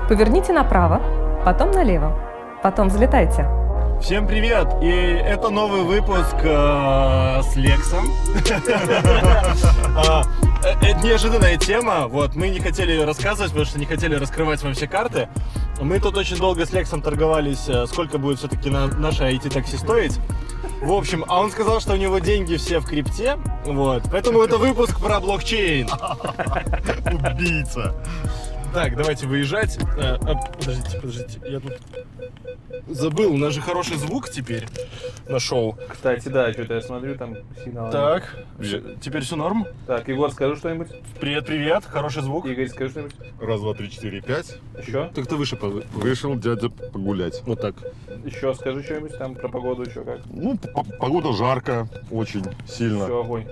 Поверните направо, потом налево, потом взлетайте. Всем привет! И это новый выпуск с Лексом. Это неожиданная тема. Вот, мы не хотели ее рассказывать, потому что не хотели раскрывать вам все карты. Мы тут очень долго с Лексом торговались, сколько будет все-таки наше IT-такси стоить. В общем, а он сказал, что у него деньги все в крипте. Вот, поэтому это выпуск про блокчейн. Убийца. Так, давайте выезжать. Подождите, я тут забыл, у нас же хороший звук теперь на шоу. Кстати, да, что-то я смотрю, там сигнал. Так, теперь все норм? Так, Егор, скажи что-нибудь. Привет, хороший звук. Игорь, скажи что-нибудь. Раз, два, три, четыре, пять. Еще? Так ты выше Вышел дядя погулять. Вот так. Еще скажи что-нибудь там про погоду, еще как. Ну, погода жарко, очень сильно. Все, огонь.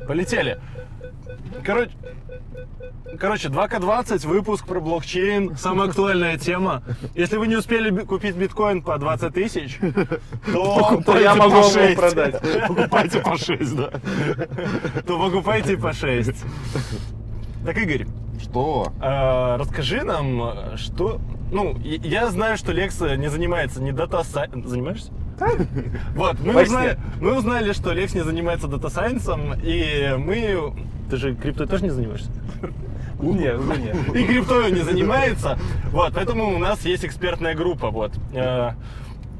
Полетели. Короче, 2К20, выпуск про блокчейн, самая актуальная тема. Если вы не успели купить биткоин по 20 тысяч, то я могу вам его продать. Покупайте по 6, да. То покупайте по 6. Так, Игорь, Что? расскажи нам, что... Ну, я знаю, что Лекс не занимается не дата-сайенсом. Занимаешься? Вот, мы узнали, что Лекс не занимается дата-сайенсом, и мы... Ты же криптой тоже не занимаешься? Нет. И криптой не занимается. Вот, поэтому у нас есть экспертная группа, вот.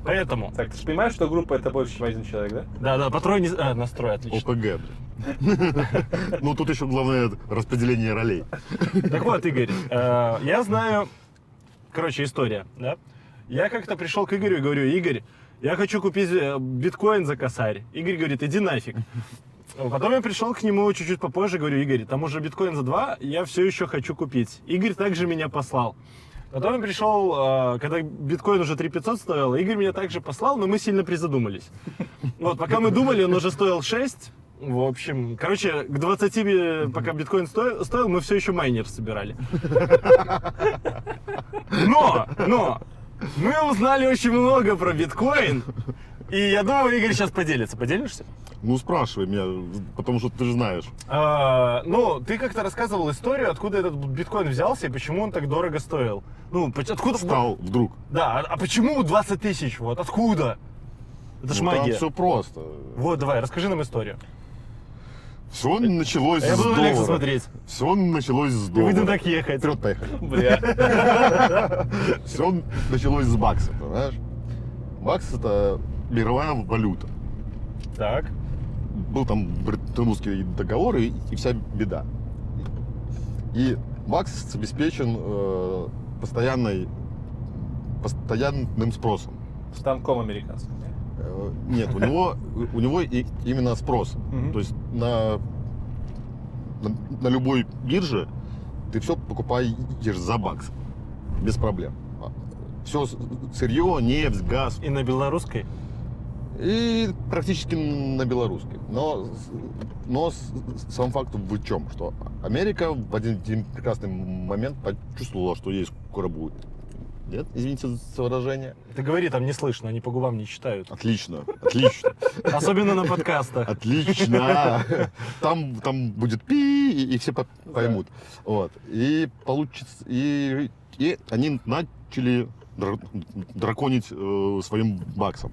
Поэтому... Так, ты же понимаешь, что группа это больше, чем один человек, да? Да, потрой настрой, отлично. ОПГ. Ну, тут еще главное распределение ролей. Так вот, Игорь, я знаю... Короче, история, да? Я как-то пришел к Игорю и говорю: Игорь, я хочу купить биткоин за косарь. Игорь говорит: иди нафиг. Потом я пришел к нему чуть-чуть попозже, говорю: Игорь, там уже биткоин за 2, я все еще хочу купить. Игорь также меня послал. Потом я пришел, когда биткоин уже 3500 стоил, Игорь меня также послал, но мы сильно призадумались. Вот, пока мы думали, он уже стоил 6. В общем, короче, к 20, пока биткоин стоил, мы все еще майнер собирали. Но мы узнали очень много про биткоин, и я думаю, Игорь сейчас поделится. Поделишься? Ну, спрашивай меня, потому что ты же знаешь. Ну, ты как-то рассказывал историю, откуда этот биткоин взялся и почему он так дорого стоил. Ну, откуда... Стал вдруг. Да, а почему 20 тысяч? Вот, откуда? Это ж Ну, там магия. все просто. Вот, давай, расскажи нам историю. Все началось Я с буду на Лекса доллара. смотреть. Все началось с И доллара. выйду так ехать. Вперед, поехали. Бля. Все началось с бакса, понимаешь? Бакс — это мировая валюта. Так. Был там Бреттон-Вудский договор и вся беда. И бакс обеспечен постоянным спросом. Станком американским. Нет, у него именно спрос. Мгм. То есть на любой бирже ты все покупаешь за бакс. Без проблем. Все сырье, нефть, газ. И на белорусской? И практически на белорусской. Но сам факт в чем? Что Америка в один прекрасный момент почувствовала, что ей скоро будет. Нет? Извините за выражение. Ты говори, там не слышно, они по губам не читают. Отлично, отлично. Особенно на подкастах. Отлично. Там будет пи, и все поймут. Вот. И получится. И они начали драконить своим баксом.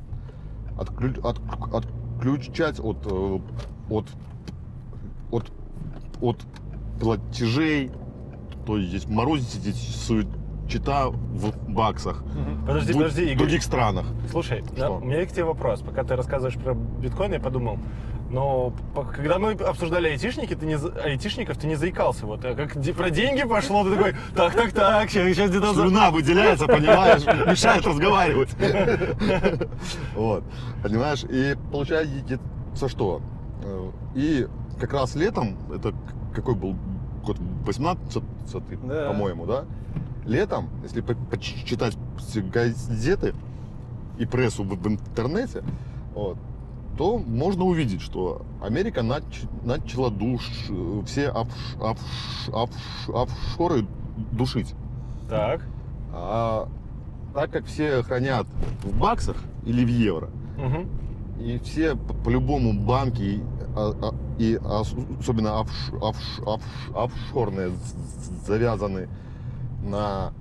Отключать от платежей, то есть морозить счета в баксах. Подожди, в Игорь. других странах. Слушай, да, Что? у меня есть к тебе вопрос. Пока ты рассказываешь про биткоин, я подумал, но когда мы обсуждали айтишников, ты не заикался. Вот, а как про деньги пошло, ты такой: так, сейчас где-то... Слюна выделяется, понимаешь, мешает разговаривать. Вот, понимаешь, и получается что? И как раз летом, это какой был год, 18-й, Да. по-моему, да? Летом, если почитать все газеты и прессу в интернете, вот, то можно увидеть, что Америка начала все офшоры душить. Так. А так как все хранят в баксах или в евро, Угу. и все по-любому банки, и особенно офшорные, завязаны на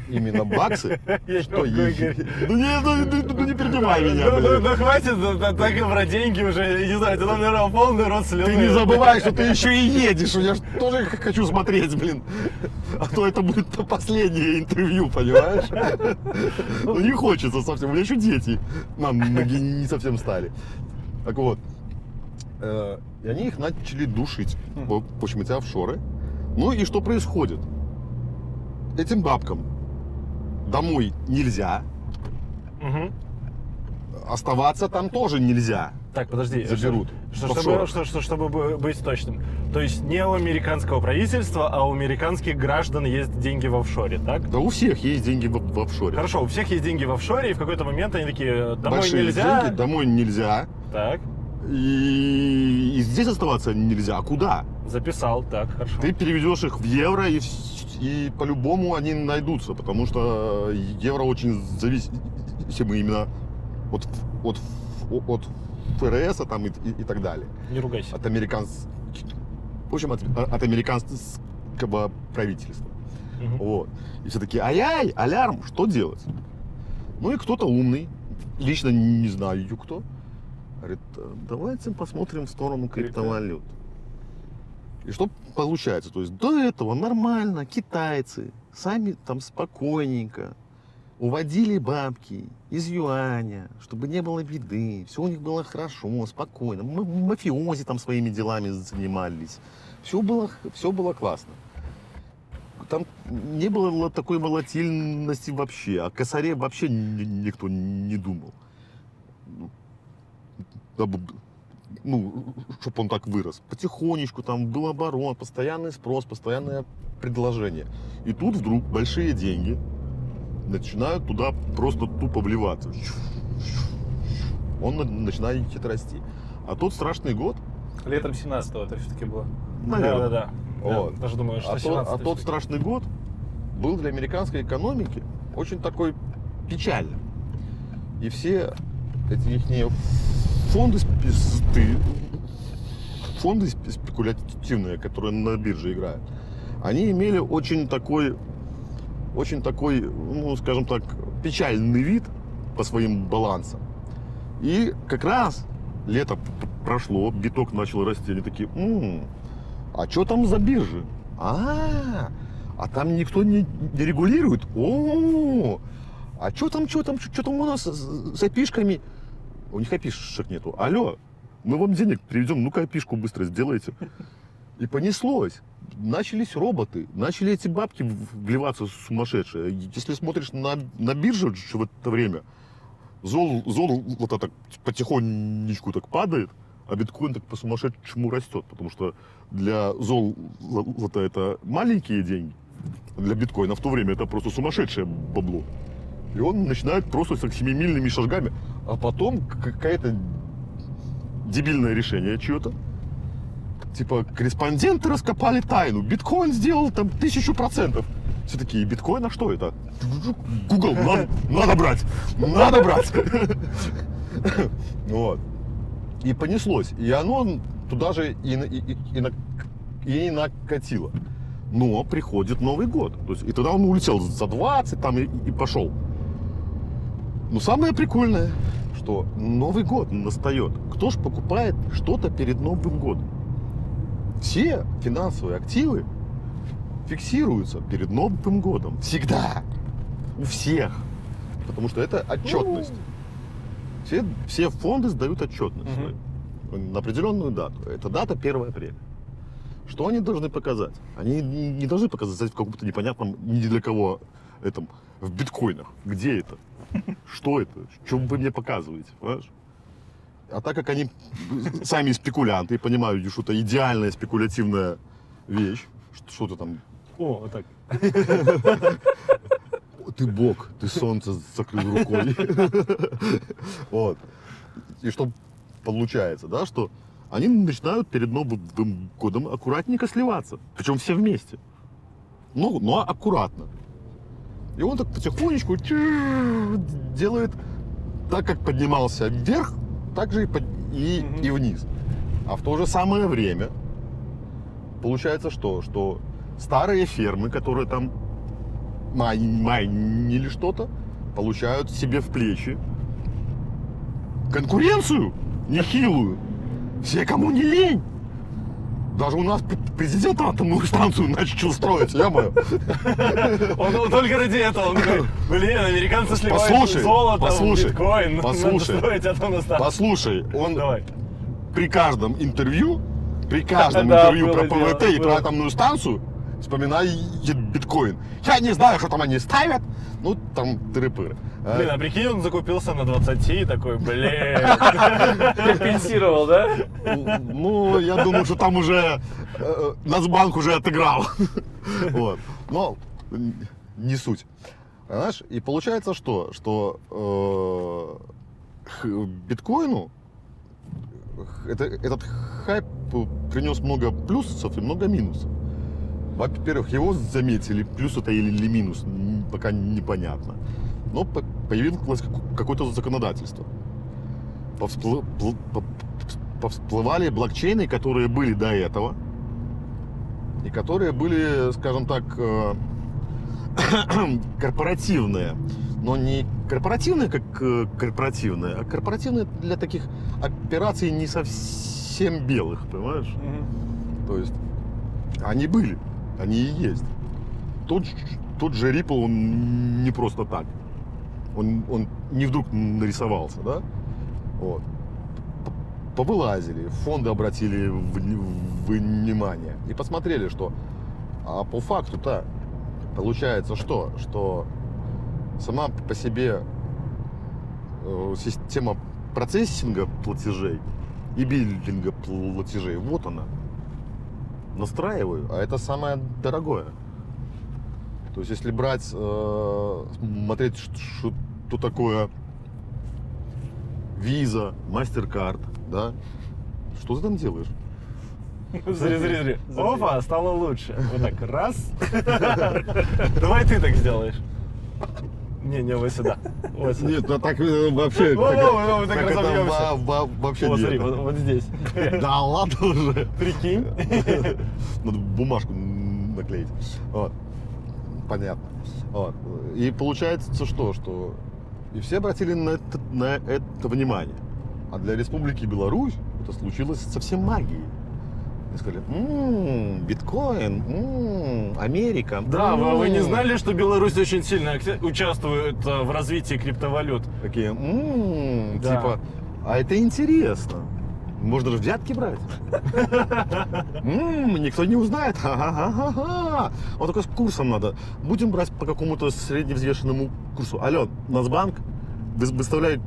именно баксы, Я что не могу, Игорь. ну не перебивай меня, Ну, блин. хватит, так и про деньги уже, я не знаю, ты там, наверное, полный рот слюны. Ты не забывай, что ты еще и едешь. Я ж тоже хочу смотреть, блин. А то это будет последнее интервью, понимаешь? Ну не хочется совсем. У меня еще дети на ноги не совсем стали. Так вот. И они их начали душить. В общем, эти офшоры. Ну и что происходит? Этим бабкам домой нельзя. Мгм. Оставаться там тоже нельзя. Так, подожди. Заберут. Чтобы быть точным. То есть не у американского правительства, а у американских граждан есть деньги в офшоре, так? Да у всех есть деньги в офшоре. Хорошо, у всех есть деньги в офшоре, и в какой-то момент они такие, домой Большие нельзя. деньги, домой нельзя. Так, И здесь оставаться нельзя. А куда? записал, так, хорошо. Ты переведешь их в евро, и по-любому они найдутся, потому что евро очень зависимы именно от ФРС там, и так далее. Не ругайся. От от американского правительства. Мгм. Вот. И все таки ай-яй, алярм, что делать? Ну и кто-то умный, лично не знаю кто, говорит, давайте посмотрим в сторону криптовалют. И что получается? То есть до этого нормально китайцы сами там спокойненько уводили бабки из юаня, чтобы не было беды, все у них было хорошо, спокойно. Мафиози там своими делами занимались. Все было классно. Там не было такой волатильности вообще, о косаре вообще никто не думал. Ну, чтобы он так вырос. Потихонечку там был оборот, постоянный спрос, постоянное предложение. И тут вдруг большие деньги начинают туда просто тупо вливаться. Он начинает расти. А тот страшный год, Летом 17-го это все-таки было. наверное, Да. Вот. Я даже думаю, что а 17-й тот всё-таки. страшный год был для американской экономики очень такой печальным. И все эти их фонды спекулятивные, которые на бирже играют, они имели очень такой, ну, скажем так, печальный вид по своим балансам. И как раз лето прошло, биток начал расти, они такие, а что там за биржи? А там никто не регулирует? А что там у нас с опишками? У них опишек нету. Алло, мы вам денег приведем, ну-ка опишку быстро сделайте. И понеслось. Начались роботы, начали эти бабки вливаться сумасшедшие. Если смотришь на биржу в это время, золото так потихонечку так падает, а биткоин так по-сумасшедшему растет, потому что для золота это маленькие деньги, а для биткоина в то время это просто сумасшедшее бабло. И он начинает просто с семимильными шагами, а потом какое-то дебильное решение чье-то. Типа корреспонденты раскопали тайну, биткоин сделал там 1000%. Все такие, биткоин, а что это? Google, надо брать. Вот. И понеслось. И оно туда же и накатило. Но приходит Новый год. То есть, и тогда он улетел за 20 там, и пошел. Но самое прикольное, что Новый год настает. Кто ж покупает что-то перед Новым годом? Все финансовые активы фиксируются перед Новым годом. Всегда. У всех. Потому что это отчетность. Все фонды сдают отчетность на определенную дату. Это дата 1 апреля. Что они должны показать? Они не должны показать в каком-то непонятном, ни для кого, этом, в биткоинах. Где это? Что это? Что вы мне показываете? Понимаешь? А так как они сами спекулянты, и понимают, что это идеальная спекулятивная вещь, что-то там... О, вот так. Ты бог, ты солнце закрыл рукой. Вот. И что получается, да, что они начинают перед Новым годом аккуратненько сливаться. Причем все вместе. Но аккуратно. И он так потихонечку делает так, как поднимался вверх, так же и вниз. А в то же самое время получается что? Что старые фермы, которые там майнили что-то, получают себе в плечи конкуренцию нехилую. Все, кому не лень. Даже у нас президент атомную станцию начал строить, ё-моё. Он только ради этого, он говорит, блин, американцы сливают Послушай, золото послушай, в биткоин, послушай. надо строить атомную станцию. Послушай, он Давай. при каждом интервью Да, про было ПВТ дело, и про было. атомную станцию вспоминает биткоин. Я не знаю, что там они ставят, ну там тыры-пыры. Блин, а прикинь, он закупился на 20 и такой, блин. Компенсировал, да? Ну, я думаю, что там уже Нацбанк уже отыграл. Вот. Но не суть. Понимаешь? И получается что биткоину этот хайп принес много плюсов и много минусов. Во-первых, его заметили, плюс это или минус, пока непонятно. Но появилось какое-то законодательство. Повсплывали блокчейны, которые были до этого, и которые были, скажем так, корпоративные. Но не корпоративные, как корпоративные, а корпоративные для таких операций не совсем белых, понимаешь? То есть они были, они и есть. Тот же Ripple, он не просто так. Он не вдруг нарисовался, да? Вот. Повылазили, фонды обратили внимание и посмотрели, что по факту-то получается что сама по себе система процессинга платежей и билдинга платежей, вот она. Настраиваю, а это самое дорогое. То есть, если брать, смотреть, что такое Visa, MasterCard, да, что ты там делаешь? Смотри. Опа, стало лучше. Вот так, раз. Давай ты так сделаешь. Не, вот сюда. Вот сюда. Нет, ну так вообще... Мы так так это разобьемся. вообще Вот, нет. смотри, вот здесь. Да ладно уже. Прикинь. Надо бумажку наклеить. Вот. Понятно. Вот. И получается что и все обратили на это внимание. А для Республики Беларусь это случилось совсем магией. И сказали, биткоин, Америка. Да, вы не знали, что Беларусь очень сильно участвует в развитии криптовалют? Такие, Да. типа, а это интересно. Можно же взятки брать. Никто не узнает. Ха-ха-ха-ха. Вот только с курсом надо. Будем брать по какому-то средневзвешенному курсу. Алло, Нацбанк выставляет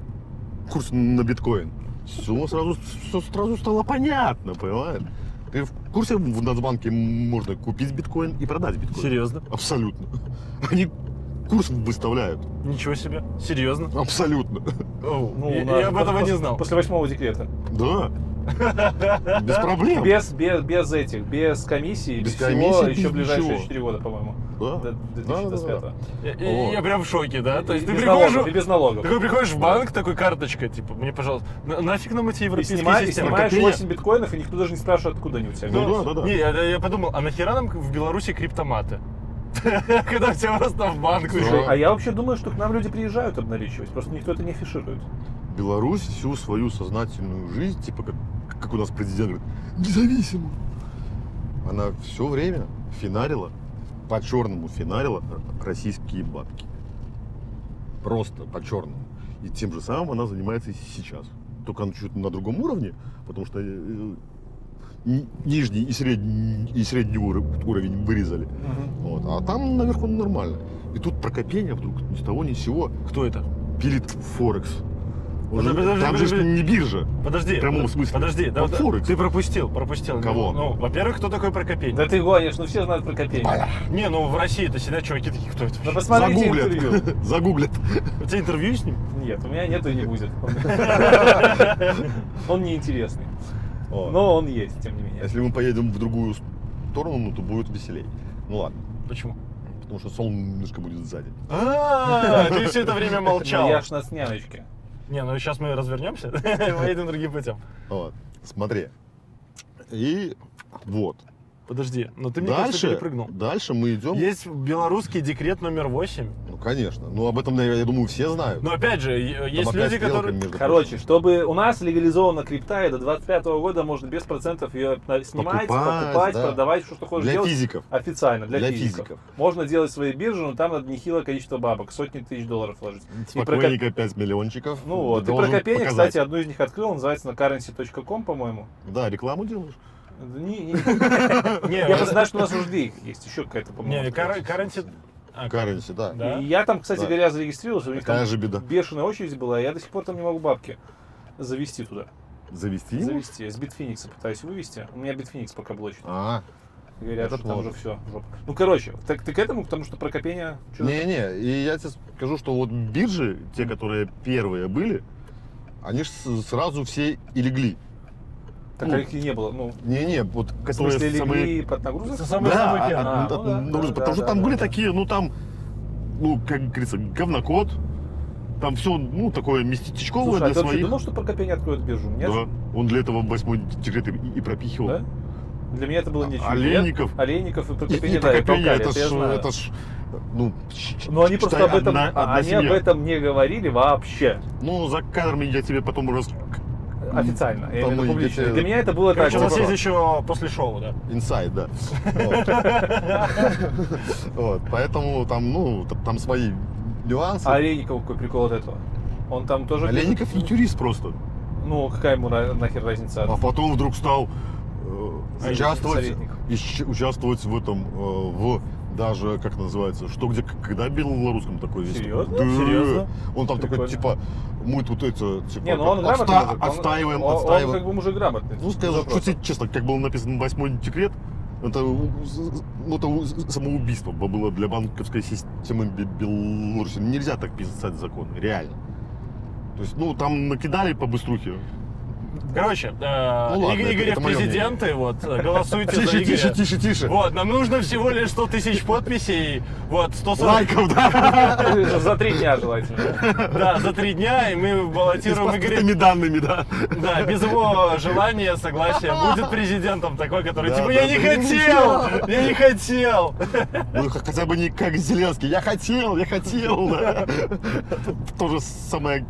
курс на биткоин. Все сразу стало понятно, понимаешь? Ты в курсе, в Нацбанке можно купить биткоин и продать биткоин? Серьезно? Абсолютно. Они курс выставляют. Ничего себе. Серьезно? Абсолютно. Я об этого не знал. После 8-го декрета. Да. Без проблем. Без комиссии, Без без комиссии, всего, без еще ближайшие ничего. 4 года, по-моему. Да. До 2025. Вот. Я прям в шоке, да? То есть ты без приходишь... налогов, и без налогов. Такой приходишь в банк, такой карточка, типа, мне, пожалуйста, нафиг нам эти И европейские системы? Как снимаешь и 8 биткоинов, и никто даже не спрашивает, откуда они у тебя. Ну, да. Не, я подумал, а нахера нам в Беларуси криптоматы? Когда все просто в банк Да. уже. А я вообще думаю, что к нам люди приезжают обналичивать, просто никто это не афиширует. Беларусь всю свою сознательную жизнь, типа как у нас президент говорит, независимую. Она все время финарила, по-черному финарила российские бабки. Просто по-черному. И тем же самым она занимается и сейчас. Только она чуть на другом уровне, потому что нижний и средний уровень вырезали. Вот. А там наверху нормально. И тут Прокопенко вдруг ни с того ни с сего Кто это? пилит Форекс. Он же- Подожди, там же подожди. не биржа. Подожди. В прямом смысле. Подожди. Там Форекс. Ты пропустил. Кого? Ну, во-первых, кто такой Прокопенко? Да ты гонишь, ну все знают про Копейник. Не, ну в России-то сидят чуваки такие, кто это? Ну посмотрите интервью. Загуглят. Загуглят. У тебя интервью с ним? Нет, у меня нету и не будет. Он неинтересный. Вот. Но он есть, тем не менее. Если мы поедем в другую сторону, ну, то будет веселей. Ну ладно. Почему? Потому что солнышко будет сзади. Ты все это время молчал. Ну, я ж на сняночке. Не, ну сейчас мы развернемся, поедем другим путем. Вот. Смотри. И вот. Подожди, но ты мне кажется перепрыгнул. Дальше мы идем. Есть белорусский декрет номер 8. Ну, конечно. Ну, об этом, я думаю, все знают. Но опять же, есть Там опять люди, стрелка, которые... между Короче, прочим. чтобы у нас легализована крипта, и до 25-го года можно без процентов ее снимать, покупать, да. продавать, что хочешь Для делать. физиков. Официально, для Для физиков. физиков. Можно делать свои биржи, но там надо нехилое количество бабок, сотни тысяч долларов вложить. И Спокойненько 5 миллиончиков. Ну вот, и Должен Прокопеня, показать. кстати, одну из них открыл, называется на currency.com, по-моему. Да, рекламу делаешь? Я просто знаю, что у нас уже две их есть, еще какая-то, по-моему. Не, карантин... Currency, да. Да? И я там, кстати Да. говоря, зарегистрировался, у них Такая там же беда. бешеная очередь была, и я до сих пор там не могу бабки завести туда. Завести ему? Завести. Я с Bitfinex пытаюсь вывести. У меня Bitfinex пока блочит. А, Говорят, это что там плохо. уже все, жопа. Ну, короче, так ты к этому, потому что Прокопеня... не-не, и я тебе скажу, что вот биржи, те, которые первые были, они ж сразу все и легли. Так Ну, их и не было. Ну, Не-не, вот в которые смысле, самые... легли под нагрузкой? Самые Да, первые. ну да, ну, да, потому что да, там да, были да. такие, ну там, ну, как говорится, говнокод. Там все, ну, такое местечковое Слушай, а для ты вообще своих. думал, что Прокопеня откроет биржу? Нет? Да, он для этого 8-й декрет и пропихивал. Да? Для меня это было нечего. Олейников. Олейников и И Прокопеня, да, и Прокопеня, толкали, это это я знаю. ну, Но они просто считай, об этом, одна они об семья. этом не говорили вообще. Ну, за кадрами я тебе потом Официально, я Там имею в виду мы публично. где-то- Для меня это было так. Короче, у нас типа, есть еще после шоу, да? инсайд, да. Вот, поэтому там, ну, там свои нюансы. А Олейников какой прикол от этого? Он там тоже... Олейников не юрист просто. Ну, какая ему нахер разница? А потом вдруг стал участвовать, советник. участвовать в этом, в даже, как называется, что, где, когда белорусском такой весь. Серьезно? Да. Серьезно? Он там такой, Прикольно. типа, мы тут это, типа, Не, ну он грамотный мужик, он- отстаиваем, он отстаиваем. как бы мужик грамотный. Ну, скажу, что тебе честно, как было написано 8-й декрет, это, ну, это самоубийство было для банковской системы Беларуси. Нельзя так писать законы, реально. То есть, ну, там накидали по быструхе. Короче, ладно, Игорь это в моё президенты, вот, голосуйте за Тише, Игоря. тише, тише, тише. Вот, нам нужно всего лишь 100 тысяч подписей, вот, 140, Лайков, да. За 3 дня желательно. да, за 3 дня, и мы И с баллотируем Игоря, паспортными данными, да. да, без его желания, согласия, будет президентом такой, который, Да, типа, да, я не да, хотел, я не хотел. Ну, хотя бы не как Зеленский. Я хотел, да. То же самое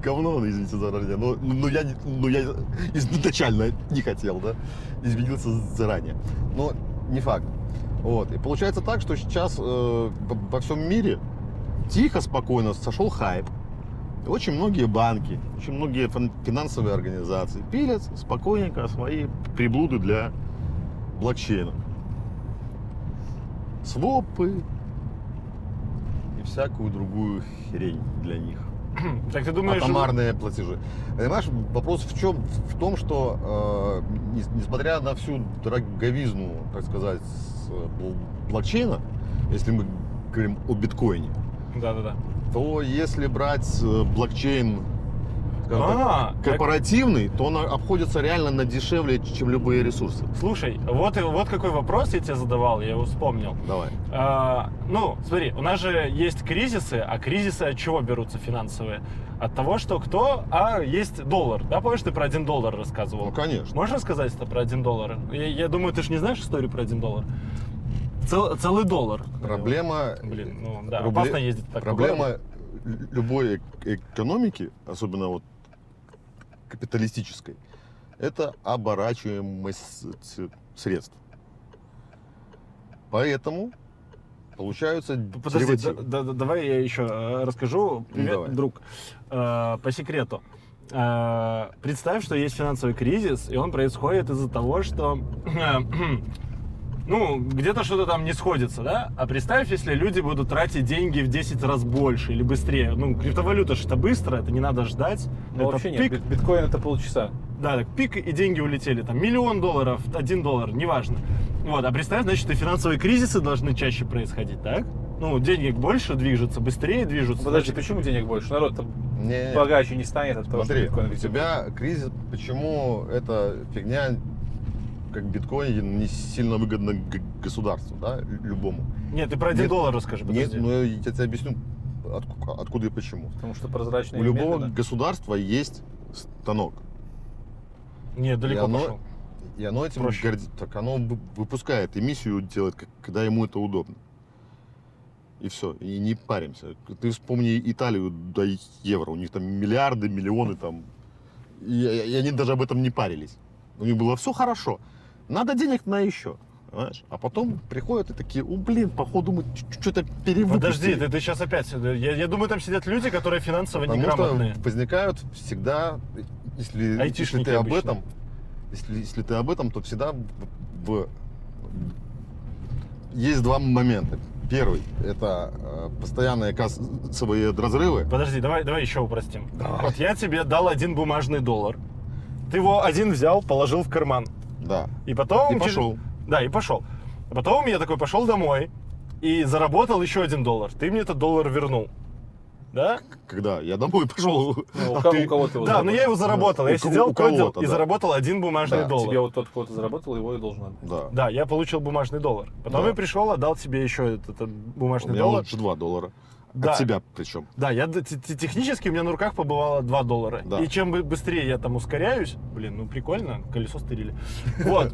говно, извините за выражение. Но я изначально не хотел, да. Изменился заранее. Но не факт. Вот. И получается так, что сейчас во всем мире тихо, спокойно сошел хайп. И очень многие банки, очень многие финансовые организации пилят спокойненько свои приблуды для блокчейна. Свопы и всякую другую хрень для них. Так ты думаешь, Атомарные платежи. Понимаешь, вопрос в чем? В том, что несмотря на всю дороговизну, так сказать, блокчейна, если мы говорим о биткоине, да-да-да. то если брать блокчейн, скажем так, корпоративный, то он обходится реально на дешевле, чем любые ресурсы. Слушай, вот какой вопрос я тебе задавал, я его вспомнил. Давай. Ну, смотри, у нас же есть кризисы, а кризисы от чего берутся финансовые? От того, что есть доллар, да? Помнишь, ты про $1 рассказывал? Ну, конечно. Можешь рассказать это про $1? Я думаю, ты же не знаешь историю про $1? Целый доллар. Проблема... Блин, ну да, опасно ездить так по городу. Проблема любой экономики, особенно вот капиталистической, это оборачиваемость средств. Поэтому получаются Подожди, деривативы. давай я еще расскажу. Привет, давай. друг. По секрету. Представь, что есть финансовый кризис, и он происходит из-за того, что ну, где-то что-то там не сходится, да? А представь, если люди будут тратить деньги в 10 раз больше или быстрее. Ну, криптовалюта же это быстро, это не надо ждать. Ну, это вообще пик. нет, биткоин это полчаса. Да, так пик, и деньги улетели. Там $1 миллион, $1, неважно. Вот, а представь, значит, и финансовые кризисы должны чаще происходить, так? Ну, денег больше движутся, быстрее движутся. Подожди, почему денег больше? Народ там Не, богаче не станет от того, смотри, что биткоин у везет. тебя кризис, почему эта фигня, как биткоин, не сильно выгодна государству, да, любому. Нет, ты про $1 Нет, расскажи, Нет, подожди. ну я тебе объясню, откуда и почему. Потому что прозрачные У любого методы. государства есть станок. Нет, далеко И оно- пошел. И оно этим Проще. гордится. Так оно выпускает эмиссию, делает, когда ему это удобно. И все, и не паримся. Ты вспомни Италию до евро, у них там миллиарды, миллионы там. И они даже об этом не парились. У них было все хорошо. Надо денег на еще. Понимаешь? А потом приходят и такие, походу мы что-то перевыпустили. Подожди, ты сейчас опять... Я думаю, там сидят люди, которые финансово Потому неграмотные. что возникают всегда, если Айтишники ты об обычно. этом, если ты об этом, то всегда есть два момента. Первый – это постоянные кассовые разрывы. Подожди, давай еще упростим. Давай. Вот я тебе дал один бумажный доллар. Ты его один взял, положил в карман. Да. И потом... И пошел. Да, и пошел. А потом я такой пошел домой и заработал еще $1. Ты мне этот доллар вернул. Да? Когда я домой пошел. Ну, у а кого- ты- у кого ты его Да, но заработал? я его заработал. Я У сидел, у кодил кого-то, и да. заработал один бумажный Да, доллар. Тебе вот тот, кого ты заработал, его и должен отдать. Да. Да, я получил бумажный доллар. Потом Да. я пришел, отдал тебе еще этот У бумажный меня доллар. лучше $2. Да. От себя причем. Да, технически у меня на руках побывало $2. Да. И чем быстрее я там ускоряюсь, ну прикольно, колесо стырили. Вот.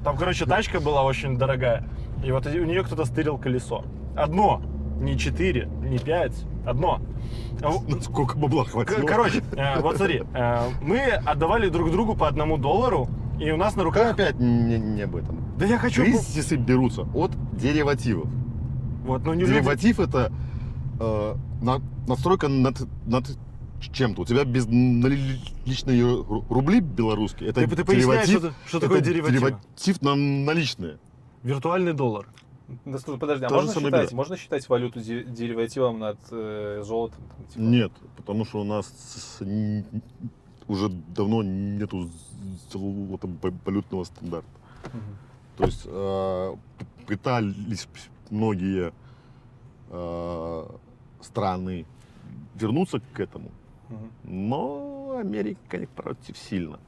Там, короче, тачка была очень дорогая. И вот у нее кто-то стырил колесо. Одно. Не 4, не 5. Одно. Сколько бабла хватило? Короче, вот смотри, мы отдавали друг другу по $1, и у нас на Пока руках... опять не об этом. Да я хочу... Кризисы берутся от деривативов. Вот, ну не люди... Дериватив это надстройка над чем-то. У тебя безналичные рубли белорусские. Это Ты поясняй, дериватив. что такое это дериватив? Дериватив на наличные. Виртуальный доллар. Да, слушай, подожди, а То же можно самое считать, берет. можно считать валюту деривативом над золотом? Там, типа? Нет, потому что у нас уже давно нету валютного стандарта. Мгм. То есть пытались многие страны вернуться к этому, Мгм. но Америка не против сильно.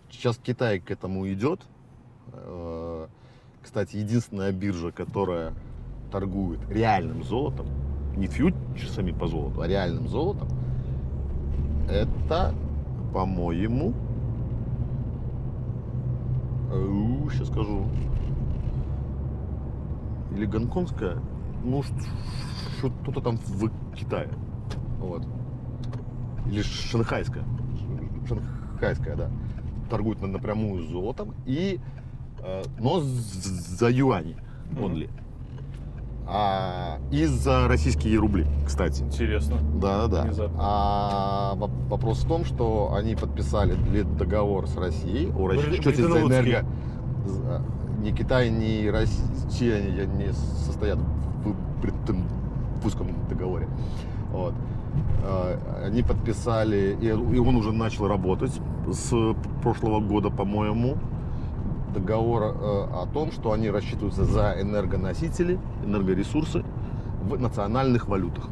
Сейчас Китай к этому идет. Кстати, единственная биржа, которая торгует реальным золотом, не фьючерсами по золоту, а реальным золотом, это, по-моему, сейчас скажу, или гонконгская, ну что-то там в Китае, вот, или шанхайская, шанхайская, да, торгует напрямую золотом но за юани only. И за российские рубли, кстати. Интересно. Да. Внезапно. А вопрос в том, что они подписали договор с Россией о расчете за Бреттон-Вудский. энерго. Ни Китай, ни Россия не состоят в Бреттон-Вудском договоре. Вот. Они подписали, и он уже начал работать с прошлого года, по-моему, договор о том, что они рассчитываются за энергоносители, энергоресурсы в национальных валютах.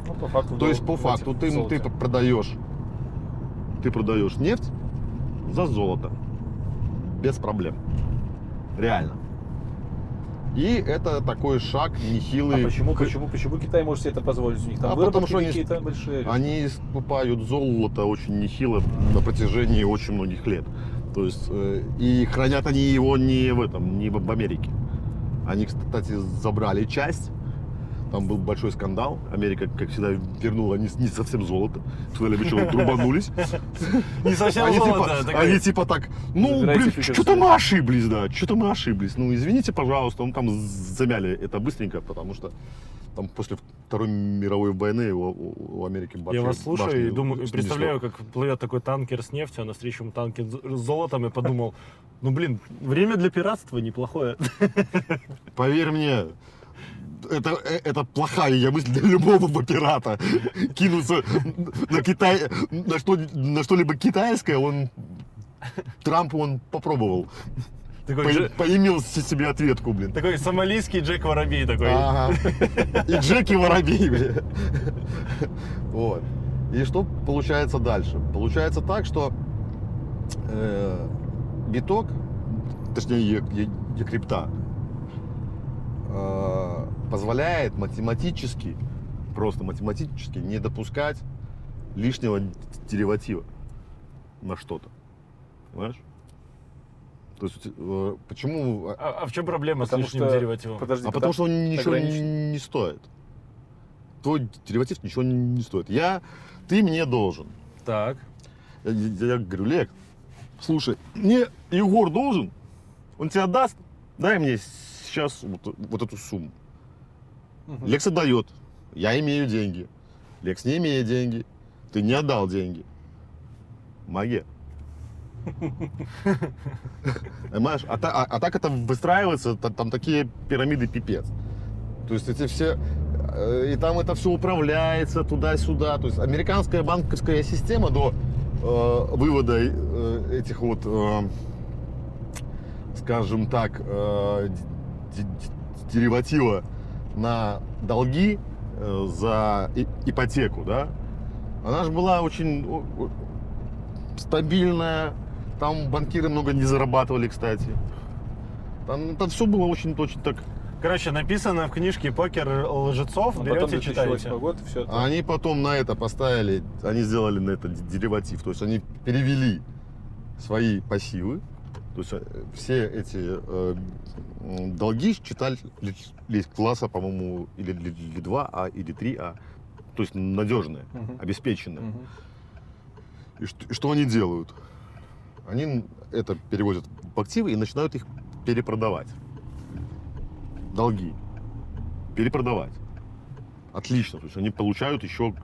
Ну, по факту. То есть по факту ты продаешь нефть за золото без проблем, реально. И это такой шаг нехилый. Почему Китай может себе это позволить? У них там потому выработки что какие-то большие. Они скупают золото очень нехило на протяжении очень многих лет. То есть и хранят они его не в Америке. Они, кстати, забрали часть. Там был большой скандал. Америка, как всегда, вернула не совсем золото. Сказали, вы что, друбанулись? Не совсем Они золото. они типа так, Забирайте фьючерсы. что-то мы ошиблись, да, что-то мы ошиблись. Ну, извините, пожалуйста, там замяли это быстренько, потому что там после Второй мировой войны у Америки башни. Я вас слушаю и думаю, снесло. представляю, как плывет такой танкер с нефтью, а навстречу ему танкер с золотом, и подумал, время для пиратства неплохое. Поверь мне, это плохая мысль для любого пирата. Кинуться на Китай, на что-либо китайское, Трамп попробовал. Такой, Поимел себе ответку, блин. такой сомалийский Джек Воробей такой. Ага. И Джеки Воробей, блин. Вот. И что получается дальше? Получается так, что биток, точнее крипта, позволяет просто математически не допускать лишнего дериватива на что-то. Понимаешь? То есть, почему? А в чем проблема с Потому лишним что- деривативом? Подожди, Потому что он ничего ограничен. не стоит. Твой дериватив ничего не стоит. Ты мне должен. Так. Я говорю, Лек, слушай, мне Егор должен, он тебе даст, дай мне сейчас вот эту сумму. Мгм. Лекс отдает, я имею деньги. Лекс не имеет деньги, ты не отдал деньги. Магия. Понимаешь? А так это выстраивается, там такие пирамиды пипец. То есть эти все, и там это все управляется туда-сюда. То есть американская банковская система до вывода этих вот, скажем так, дериватива на долги за ипотеку, да, она же была очень стабильная, там банкиры много не зарабатывали, кстати. Там все было очень так. Короче, написано в книжке «Покер лжецов», А потом берете, 2008 читаете. год, и все. Они потом на это поставили, они сделали на это дериватив, то есть они перевели свои пассивы, то есть все эти долги считались класса, по-моему, или 2А, или 3А, то есть надежные, Мгм. обеспеченные. Мгм. И что они делают? Они это переводят в активы и начинают их перепродавать. Долги. Перепродавать. Отлично. То есть они получают еще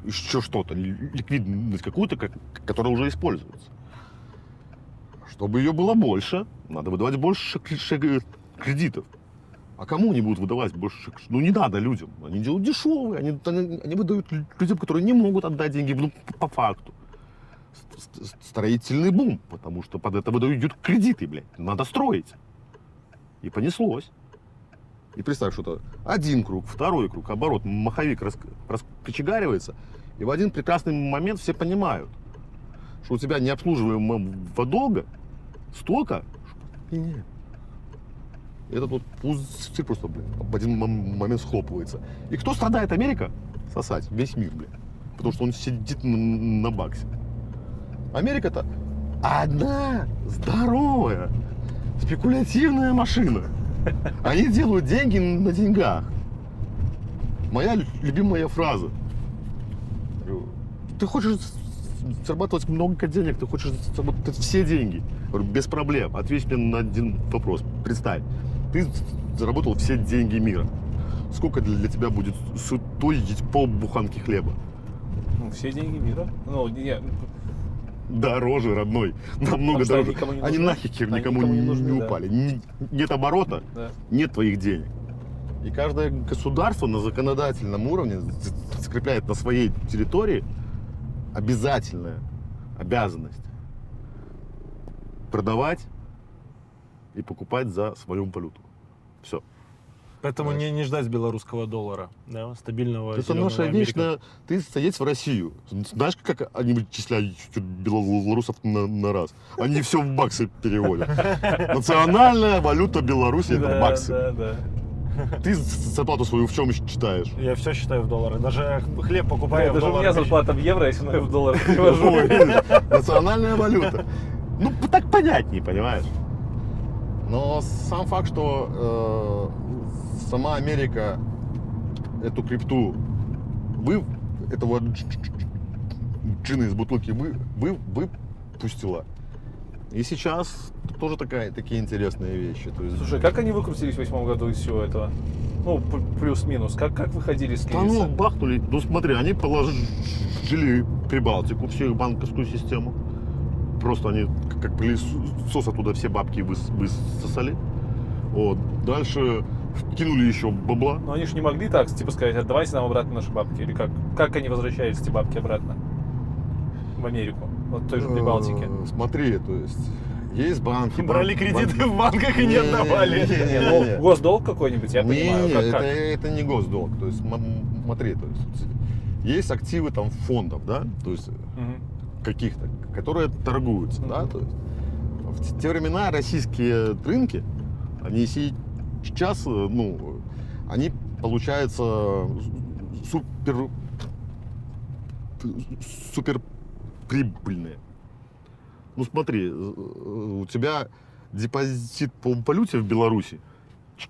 что-то, ликвидность какую-то, которая уже используется. Чтобы ее было больше, надо выдавать больше кредитов. А кому они будут выдавать больше? Ну, не надо людям. Они делают дешевые. Они выдают людям, которые не могут отдать деньги, ну, по факту. Строительный бум, потому что под это выдают кредиты, блядь. Надо строить. И понеслось. И представь, что это один круг, второй круг, оборот, маховик раскочегаривается, и в один прекрасный момент все понимают, что у тебя необслуживаемого долга столько, что нет. Этот вот пузырь просто, блин, в один момент схлопывается. И кто страдает? Америка? Сосать. Весь мир, блин. Потому что он сидит на баксе. Америка-то одна здоровая спекулятивная машина. Они делают деньги на деньгах. Моя любимая фраза. Ты хочешь зарабатывать много денег, ты хочешь заработать все деньги. Говорю, без проблем. Ответь мне на один вопрос. Представь, ты заработал все деньги мира. Сколько для тебя будет стоить полбуханки хлеба? Ну, все деньги мира. Ну, Дороже, родной. Намного Потому дороже. что они никому не Они нужны. нахер Они никому никому не не нужны, да. упали. Нет оборота, да. нет твоих денег. И каждое государство на законодательном уровне закрепляет на своей территории обязательная обязанность продавать и покупать за свою валюту. Все. Поэтому не ждать белорусского доллара, да, стабильного. Это зелёного наша Америка. вечная... Ты садись в Россию. Знаешь, как они вычисляют белорусов на раз? Они все в баксы переводят. Национальная валюта Беларуси — это Да, баксы. да, да. Ты зарплату свою в чем считаешь? Я все считаю в долларах. Даже хлеб покупаю в Даже у меня долларах. зарплата в евро, если я в долларах перевожу. Ой, видишь? Национальная валюта. Ну, так понятнее, понимаешь? Но сам факт, что сама Америка эту крипту, этого джина из бутылки выпустила. И сейчас тоже такие интересные вещи. То есть, Слушай, как они выкрутились в 2008 году из всего этого? Ну, плюс-минус. Как выходили с да ну, кризиса? бахнули. Ну смотри, они положили Прибалтику, всю их банковскую систему. Просто они как пылесос оттуда все бабки высосали. Вот. Дальше кинули еще бабла. Но они же не могли так, типа, сказать, отдавайте нам обратно наши бабки. Или как? Как они возвращались, эти бабки, обратно в Америку? Вот в той же Прибалтике. Смотри, то есть есть банки. Брали кредиты в банках и не отдавали. Не, ну, госдолг какой-нибудь, я понимаю. Как? Это не госдолг. То есть смотри, то есть активы там фондов, да, то есть Мгм. каких-то, которые торгуются, да, то есть в те времена российские рынки, они сейчас, ну, они, получается, супер прибыльные. Ну смотри, у тебя депозит по валюте в Беларуси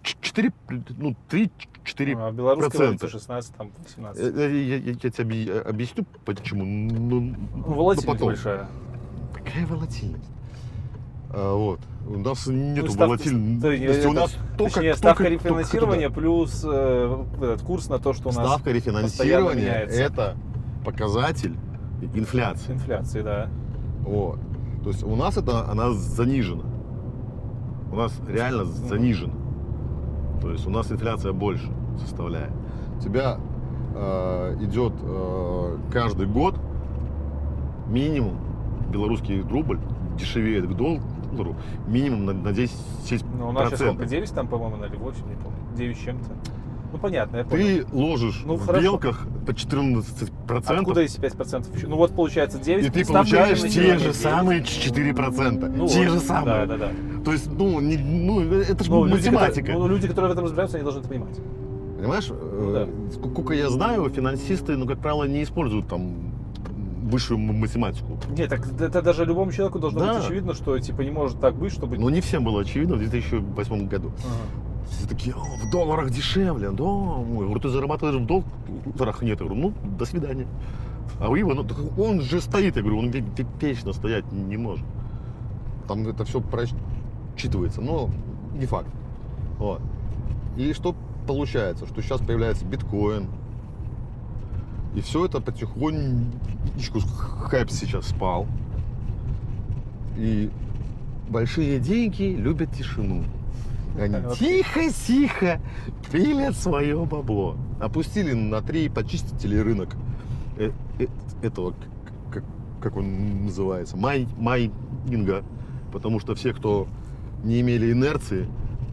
3-4%. А в белорусской валюте 16, там 18. Я тебе объясню, почему. Ну, Волатильность потом. большая. Какая волатильность? Вот. У нас нету ставка- волатильности. У нас точнее, ставка рефинансирования плюс этот курс на то, что у нас ставка постоянно рефинансирования меняется. это показатель инфляции. Инфляции, да. Вот. То есть у нас она занижена. У нас реально занижена. То есть у нас инфляция больше составляет. У тебя идет каждый год минимум белорусский рубль дешевеет к доллару минимум на 10%. Ну, у нас сейчас сколько, 9 там, по-моему, или 8, не помню. 9 с чем-то. Ну, понятно, я понял. Ты ложишь Ну, в хорошо. белках по 14%. Откуда эти 5% еще? Ну, вот получается 9. И ты ставка получаешь те рефинансирования же 9. самые 4%. Ну, те вот, же самые. Да. То есть, это же Ну, математика. люди, которые в этом разбираются, они должны это понимать. Понимаешь, сколько я знаю, финансисты, как правило, не используют там высшую математику. Нет, так это даже любому человеку должно Да. быть очевидно, что типа не может так быть, чтобы... Но не всем было очевидно в 2008 году. Ага. Все такие: в долларах дешевле, да, мой. Я говорю, ты зарабатываешь в долларах? Нет. Я говорю, ну, до свидания. А вы его, он же стоит, я говорю, он вечно стоять не может. Там это все просчитывается, но не факт. Вот. И что получается? Что сейчас появляется биткоин, и все это потихонечку, хайп сейчас спал. И большие деньги любят тишину. Они тихо-тихо пилят свое бабло. Опустили на 3, почистили рынок этого, как он называется, майнинга. Потому что все, кто не имели инерции,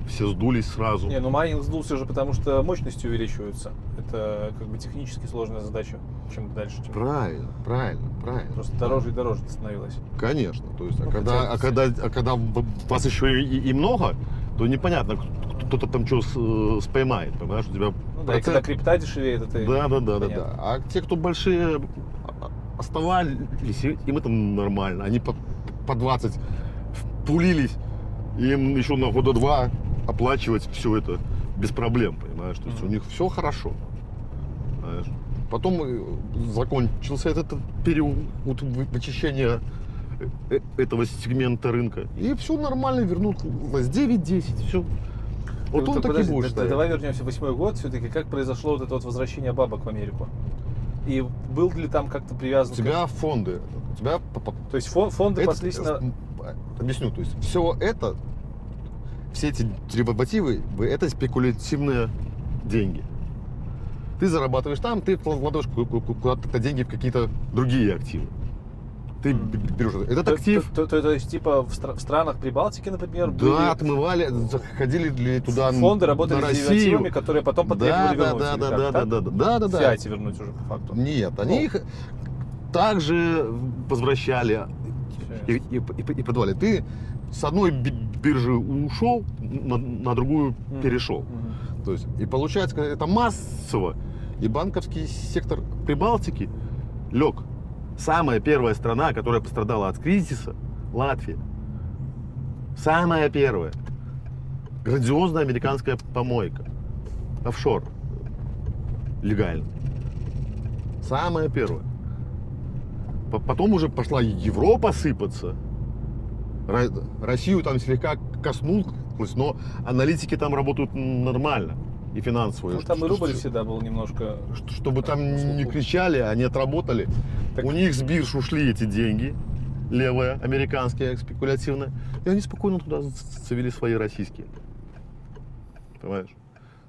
все сдулись сразу. Не, ну майнинг сдулся уже потому, что мощности увеличиваются. Это как бы технически сложная задача, чем дальше. Тем Правильно. просто дороже и дороже это становилось. Конечно. То есть, Ну, когда вас еще и много, то непонятно, кто-то там что споймает, понимаешь, у тебя Ну да, и когда крипта дешевеет, это... Да. понятно. А те, кто большие оставались, им это нормально. Они по 20 пулились, им еще на года 2 оплачивать все это без проблем, понимаешь? То есть у них все хорошо. Понимаешь? Потом закончился этот период вычищения этого сегмента рынка. И все нормально, вернулось 9-10, все. Вот он так и будет стоять. Давай вернемся в 8-й год, все-таки как произошло вот это вот возвращение бабок в Америку? И был ли там как-то привязан... У тебя фонды, у тебя... То есть фонды это, паслись на... Объясню, то есть все эти деривативы, это спекулятивные деньги. Ты зарабатываешь там, ты вкладываешь куда-то деньги в какие-то другие активы. Ты берешь этот актив. То есть типа в странах Прибалтики, например, Да, отмывали, заходили ли туда фонды работали на с Россию. деривативами, которые потом потребовали вернуть. Да. В фиате вернуть уже по факту. Нет, они их также возвращали и подавали. Ты с одной биржи ушел, на другую перешел. То есть, и получается, это массово. И банковский сектор Прибалтики лег. Самая первая страна, которая пострадала от кризиса, Латвия. Самая первая. Грандиозная американская помойка. Офшор. Легально. Самая первая. Потом уже пошла Европа сыпаться. Россию там слегка коснулась, но аналитики там работают нормально. И финансовые. Ну, там и рубль всегда был немножко... Чтобы там не кричали, они отработали. Так... У них с бирж ушли эти деньги, левые, американские, спекулятивные. И они спокойно туда завели свои российские. Понимаешь?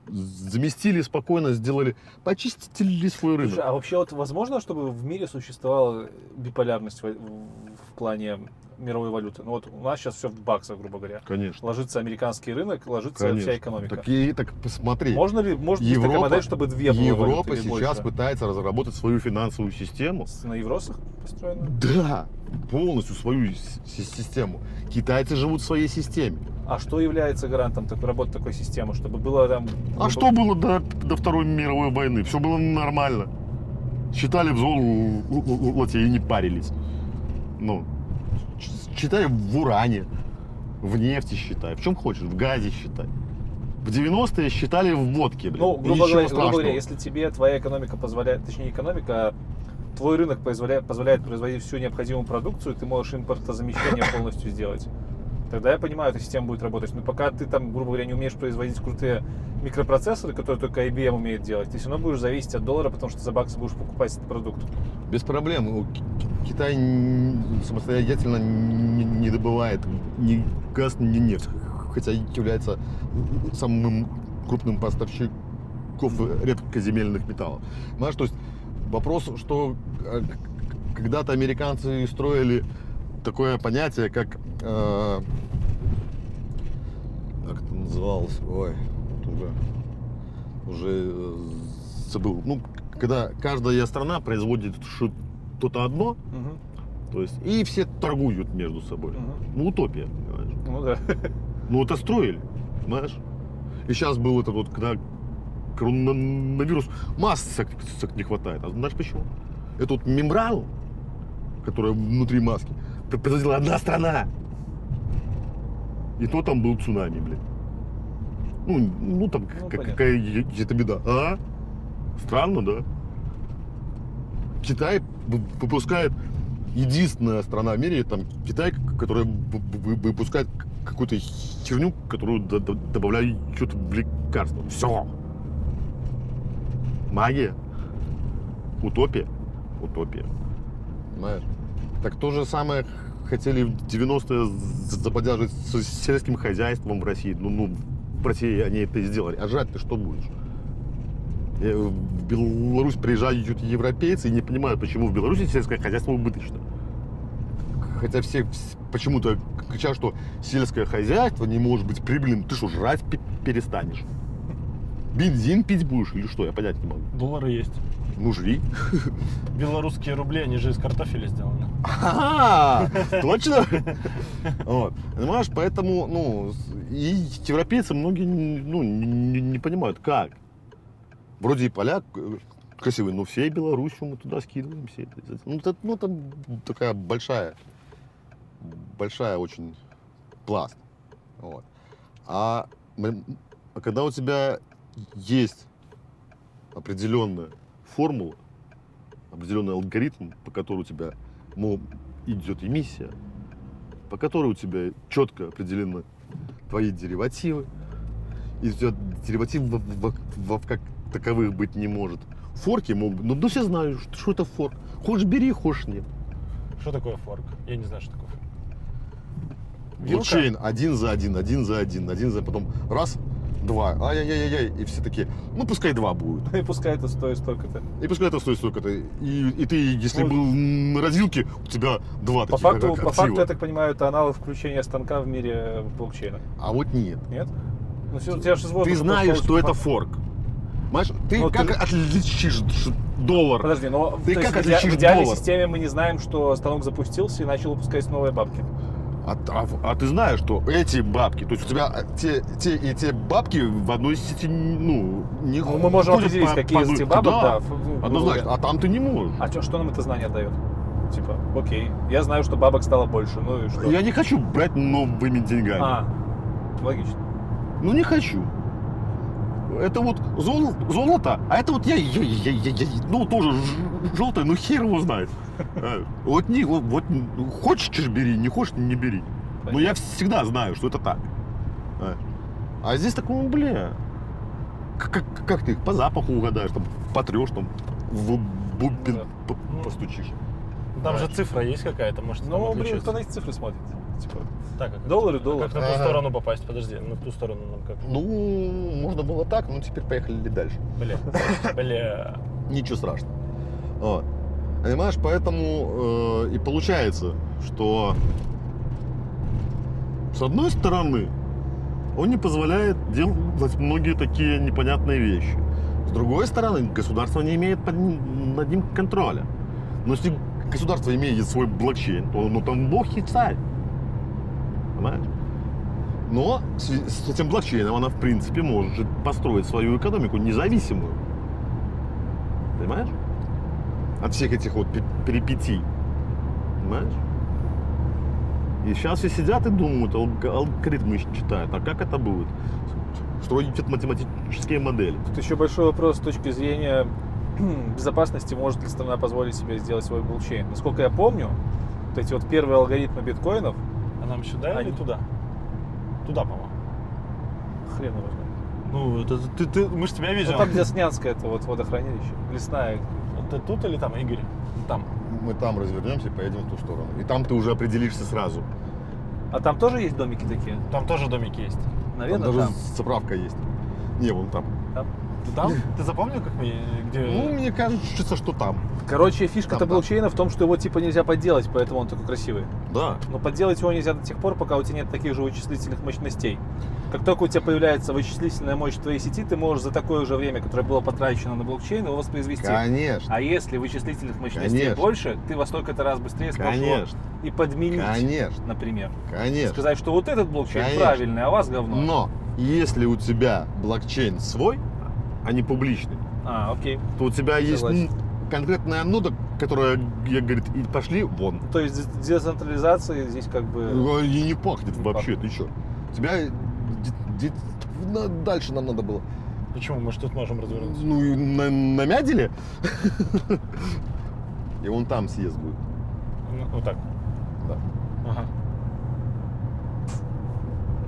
Заместили спокойно, сделали, почистили свой рынок. Слушай, а вообще вот возможно, чтобы в мире существовала биполярность в плане мировой валюты? Ну вот у нас сейчас все в баксах, грубо говоря. Конечно. Ложится американский рынок, ложится вся экономика. Так посмотри. Может быть такая модель, чтобы две было Европа валюты или сейчас больше? пытается разработать свою финансовую систему. На евросах построена? Да, полностью свою систему. Китайцы живут в своей системе. А что является гарантом работы такой системы, чтобы было там... А что было до Второй мировой войны? Все было нормально. Считали в золоте и не парились. Ну, считали в уране. в нефти считай, в чем хочешь, в газе считай. В 90-е считали в водке, блин. Ну, И грубо ничего говоря, страшного. если тебе твоя экономика позволяет, точнее экономика, а твой рынок позволяет производить всю необходимую продукцию, ты можешь импортозамещение полностью сделать. Тогда я понимаю, эта система будет работать. Но пока ты там, грубо говоря, не умеешь производить крутые микропроцессоры, которые только IBM умеет делать, ты все равно будешь зависеть от доллара, потому что за баксы будешь покупать этот продукт. Без проблем. Китай самостоятельно не добывает ни газ, ни нефть, хотя является самым крупным поставщиком редкоземельных металлов. Понимаешь, то есть вопрос, что когда-то американцы строили такое понятие, как это называлось, уже забыл. Ну, когда каждая страна производит что-то одно, то есть и все торгуют между собой. Ну, утопия, понимаешь? Ну да. Ну, это строили, понимаешь? И сейчас был этот вот, когда коронавирус, масок не хватает. А знаешь почему? Эту вот мембрану, которая внутри маски, производила одна страна. И то там был цунами, блин. Ну там какая-то беда. А? Странно, да? Китай выпускает, единственная страна в мире, там Китай, которая выпускает какую-то херню, которую добавляют что-то в лекарство. Все. Магия. Утопия. Утопия. Понимаешь? Так то же самое хотели в 90-е заподяжить с сельским хозяйством в России. Ну, в России они это и сделали. А жрать ты что будешь? В Беларусь приезжают европейцы и не понимают, почему в Беларуси сельское хозяйство убыточно. Хотя все почему-то кричат, что сельское хозяйство не может быть прибыльным. Ты что, жрать перестанешь? Бензин пить будешь или что? Я понять не могу. Доллары есть. Ну, жри. Белорусские рубли, они же из картофеля сделаны. Ага, точно? Вот. Понимаешь, поэтому, ну, и европейцы многие, ну, не понимают, как. Вроде и поляк красивый, но всей Белоруссию мы туда скидываем все это. Ну, там такая большая очень пласт. Вот. А когда у тебя есть определенная формула, определенный алгоритм, по которому у тебя идет эмиссия, по которой у тебя четко определены твои деривативы, и у тебя деривативов как таковых быть не может. Форки могут, ну все знают, что это форк. Хочешь бери, хочешь нет. Что такое форк? Я не знаю, что такое форк. Блокчейн один за один, потом раз, два, ай-яй-яй-яй, и все такие, ну пускай два будет. И пускай это стоит столько-то. И пускай это стоит столько-то. И ты, если был на развилке, у тебя два По таких факту, я так понимаю, это аналог включения станка в мире блокчейна. А вот нет. Нет? Ну, у тебя же из воздуха Ты знаешь, пошло, что это форк. Понимаешь, ты Но как ты- отличишь доллар? Подожди, но Ты то как есть отличишь в идеальной доллар? системе мы не знаем, что станок запустился и начал выпускать новые бабки. А ты знаешь, что эти бабки, то есть у тебя те бабки в одной сети, ну, не Ну, мы можем ходят определить, какие из этих бабок, да. Однозначно, а там ты не можешь. А что нам это знание дает? Типа, окей, я знаю, что бабок стало больше, ну и что? Я не хочу брать новыми деньгами. Логично. Ну не хочу. Это вот золото, а это вот я ну тоже желтое, ну хер его знает. Вот хочешь бери, не хочешь не бери. Но я всегда знаю, что это так. А здесь такого, бля, как ты их по запаху угадаешь, там потрешь, там в бубен постучишь. Там же цифра есть какая-то, может, там Ну, блин, отличается. кто на эти цифры смотрит? Типа, Так, как доллары, это? доллар. Как на ту сторону попасть? Подожди, на ту сторону нам как? Ну, можно было так, но теперь поехали дальше. Бля. Ничего страшного. Вот. Понимаешь, поэтому и получается, что с одной стороны он не позволяет делать многие такие непонятные вещи. С другой стороны, государство не имеет над ним контроля. Но если государство имеет свой блокчейн, то ну, там бог и царь. Понимаешь? Но с этим блокчейном она, в принципе, может построить свою экономику независимую. Понимаешь? От всех этих вот перипетий. Понимаешь? И сейчас все сидят и думают, алгоритмы читают, а как это будет? Строить математические модели. Тут еще большой вопрос с точки зрения безопасности, может ли страна позволить себе сделать свой блокчейн. Насколько я помню, вот эти вот первые алгоритмы биткоинов, А нам сюда или Они- туда? Туда, по-моему. хрен его знает. Ну, это мы же тебя Ну, везем. там, где Снянское, это вот водохранилище, лесная. Это тут или там, Игорь? Там. Мы там развернемся и поедем в ту сторону. И там ты уже определишься сразу. А там тоже есть домики такие? Там тоже домики есть. Там Наверное, даже там. заправка есть. Не, вон там. Ты там? Ты запомнил, как мы, где... Ну, мне кажется, что там. Короче, фишка-то Там, да. блокчейна в том, что его типа нельзя подделать, поэтому он такой красивый. Да. Но подделать его нельзя до тех пор, пока у тебя нет таких же вычислительных мощностей. Как только у тебя появляется вычислительная мощь в твоей сети, ты можешь за такое же время, которое было потрачено на блокчейн, его воспроизвести. Конечно. А если вычислительных мощностей Конечно. больше, ты во столько-то раз быстрее сможешь его Конечно. и подменить, Конечно. например. Конечно. Сказать, что вот этот блокчейн Конечно. правильный, а у вас говно. Но если у тебя блокчейн свой, а не публичный, А, окей. то у тебя есть Согласен. конкретная нода, которая говорит, и пошли вон. То есть децентрализация здесь как бы... И не пахнет Не вообще, ты что? Тебя дальше нам надо было. Почему? Мы же тут можем развернуться. Ну, и намядили. И вон там съезд будет. Ну, вот так. Да. Ага.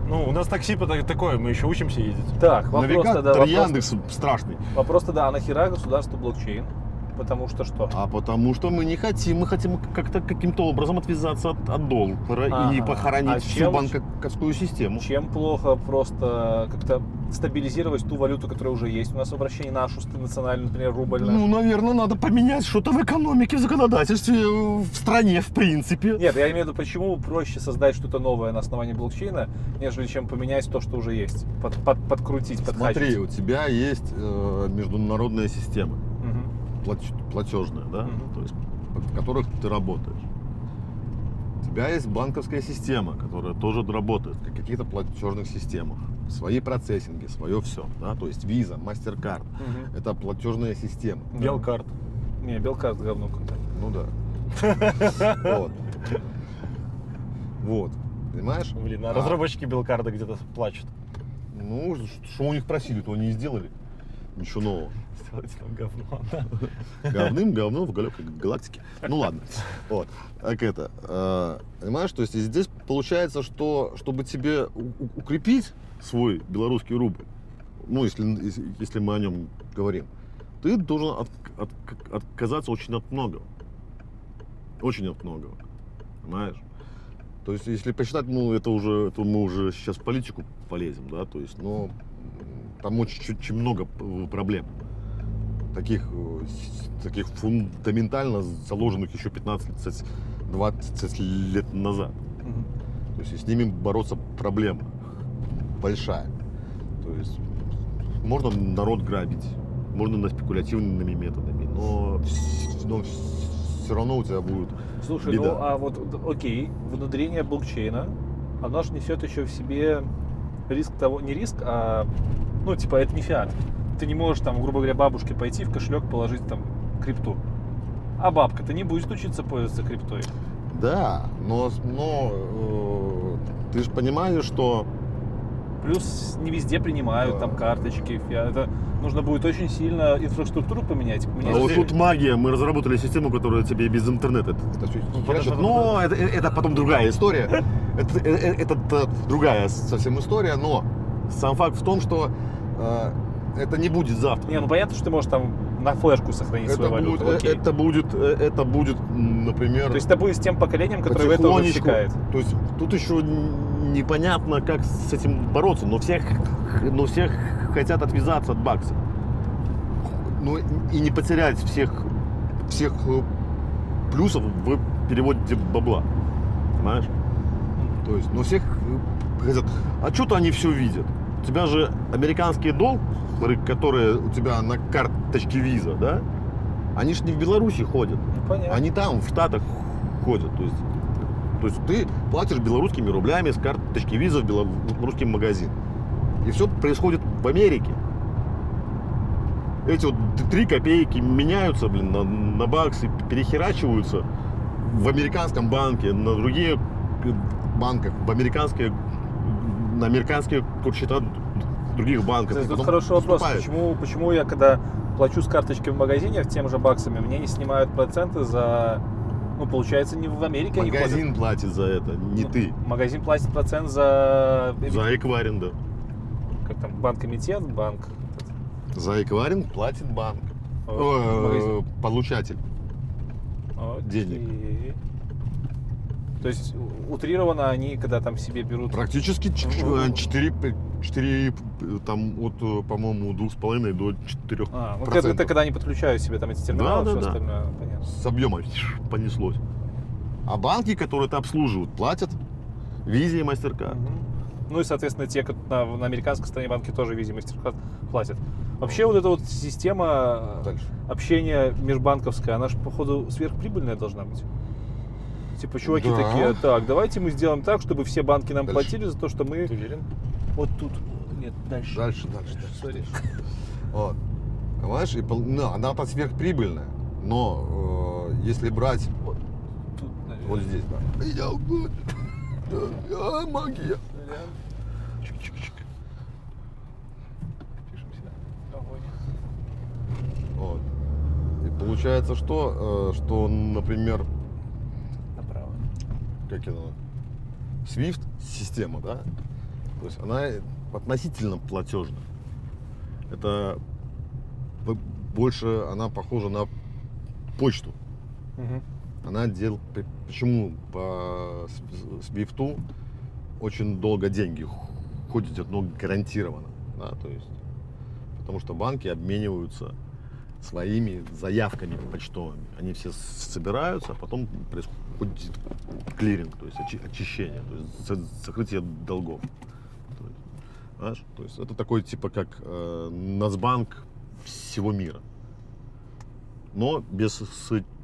Ну, у нас такси такое, мы еще учимся ездить. Так, вопрос тогда, Навигатор вопрос, Яндекс страшный. вопрос тогда, а нахера государству блокчейн? Потому что что? А потому что мы не хотим, мы хотим как-то каким-то образом отвязаться от доллара и Ага. похоронить А всю чем- банковскую систему. Чем плохо просто как-то стабилизировать ту валюту, которая уже есть у нас в обращении, нашу национальную, например, рубль наш? Ну, наверное, надо поменять что-то в экономике, в законодательстве, в стране, в принципе. Нет, я имею в виду, почему проще создать что-то новое на основании блокчейна, нежели чем поменять то, что уже есть, подкрутить, Смотри, подхачить. у тебя есть международная система, Мгм. платежная, да, Мгм. то есть в которых ты работаешь. У тебя есть банковская система, которая тоже работает в каких-то платежных системах. Свои процессинги, свое все, да, то есть Visa, MasterCard. Мгм. Это платежная система. Да. Белкарт. Не, белкарт говно какое-то. Ну да. Вот. Вот. Понимаешь? Блин, а А, разработчики Белкарда где-то плачут. Ну, что у них просили, то они и сделали. Ничего нового. Сделайте там говно. Говном в далекой галактике. Ну ладно. Вот. Так это. Понимаешь, то есть здесь получается, что чтобы тебе укрепить свой белорусский рубль, ну, если мы о нем говорим, ты должен отказаться очень от многого. Очень от многого. Понимаешь? То есть, если посчитать, ну, это мы уже сейчас в политику полезем, да, то есть, но там очень много проблем. Таких фундаментально заложенных еще 15-20 лет назад. Мгм. То есть, и с ними бороться проблема большая. То есть, можно народ грабить, можно спекулятивными методами, но все равно у тебя будет Слушай, беда. ну а вот, окей, внедрение блокчейна, оно же несет еще в себе риск того, не риск, а, ну, типа, это не фиат. Ты не можешь, там, грубо говоря, бабушке пойти в кошелек положить, там, крипту. А бабка-то не будет учиться пользоваться криптой. Да, но ты же понимаешь, что Плюс не везде принимают Да. там карточки, фиат. Это нужно будет очень сильно инфраструктуру поменять. а вот тут магия, мы разработали систему, которая тебе и без интернета это все херачит. Но это потом другая история. Это другая совсем история, но сам факт в том, что это не будет завтра. Не, ну понятно, что ты можешь там на флешку сохранить свою валюту. Окей. Это будет, например, То есть это будет с тем поколением, которое в это уже потихонечку. втекает. То есть тут еще непонятно, как с этим бороться, но все хотят отвязаться от бакса. Ну и не потерять всех плюсов в переводе бабла. Понимаешь? То есть, но всех хотят. А что-то они все видят. У тебя же американские доллары, которые у тебя на карточке Visa, да? Они же не в Беларуси ходят. Ну, понятно. Они там, в Штатах ходят. То есть ты платишь белорусскими рублями с карточки Visa в белорусский магазин. И все происходит в Америке. Эти вот 3 копейки меняются, на баксы, перехерачиваются в американском банке на другие банках, на американские курсчета других банков. Кстати, и тут потом хороший вопрос. поступает. Почему я, когда плачу с карточки в магазине тем же баксами, мне не снимают проценты за... Ну, получается, не в Америке они ходят. Магазин платит за это, не ты. Магазин платит процент за... За эквайринг, да. Как там, банк-эмитент, банк... За эквайринг платит банк. магазин. Получатель. Окей. денег. То есть утрированно они, когда там себе берут... Практически 4, там от, по-моему, 2,5 до 4 ну это когда они подключают себе там эти терминалы, Да, все да, да. остальное. Понятно. с объема понеслось. А банки, которые это обслуживают, платят Visa и MasterCard. Ну и, соответственно, те, на американской стороне банки тоже Visa и MasterCard платят. Вообще вот эта вот система Дальше. общения межбанковская, она же, походу, сверхприбыльная должна быть. Типа, чуваки Да. такие, так, давайте мы сделаем так, чтобы все банки нам Дальше. платили за то, что мы... Ты уверен? Вот тут. Нет, дальше. Дальше. Сори. Вот. Понимаешь, она сверхприбыльная, но если брать Тут, наверное. вот здесь, да. Магия. Чик-чик-чик. Пишем сюда. Огонь. Вот. И получается, что, например, Направо. как это, SWIFT система, да, то есть она относительно платежная. Это больше она похожа на почту. Мгм. Она почему по SWIFT очень долго деньги ходят, но гарантированно, да, то есть, потому что банки обмениваются своими заявками почтовыми. Они все собираются, а потом происходит клиринг, то есть очищение, то есть закрытие долгов. То есть, знаешь, то есть это такой типа как Нацбанк всего мира, но без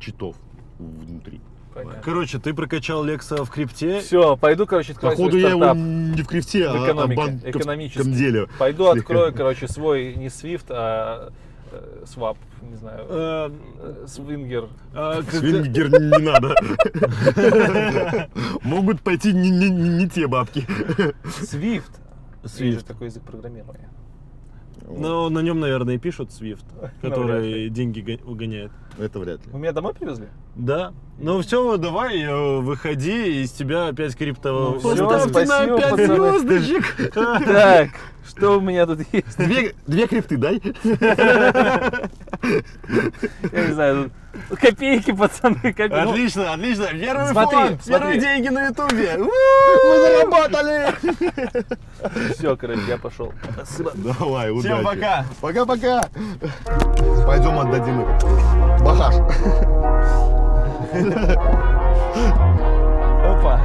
счетов внутри. Понятно. Короче, ты прокачал Лекса в крипте. Все, пойду, короче, открою Походу свой я его стартап. не в крипте, В а экономике, в банковском экономически. деле. Пойду слегка. открою, короче, свой не Swift, а Swap, не знаю, Свингер. Свингер не надо. Могут пойти не те бабки. Swift. Есть же Swift. такой язык программирования. Но на нем, наверное, и пишут Swift, вряд который деньги угоняет. Это вряд ли. Вы меня домой привезли? Да. Ну все, давай, выходи, из тебя опять криптового. Ну, всё, спасибо, нам 5 пацаны. звездочек. Так, что у меня тут есть? Две крипты дай. Я не знаю, тут копейки, пацаны, копейки. Отлично, отлично. Первый Смотри, фонд, смотри. первые деньги на ютубе. Мы заработали. Все, короче, я пошел. Спасибо. Давай, удачи. Всем пока. Пока-пока. Пойдем отдадим этот багаж. Опа.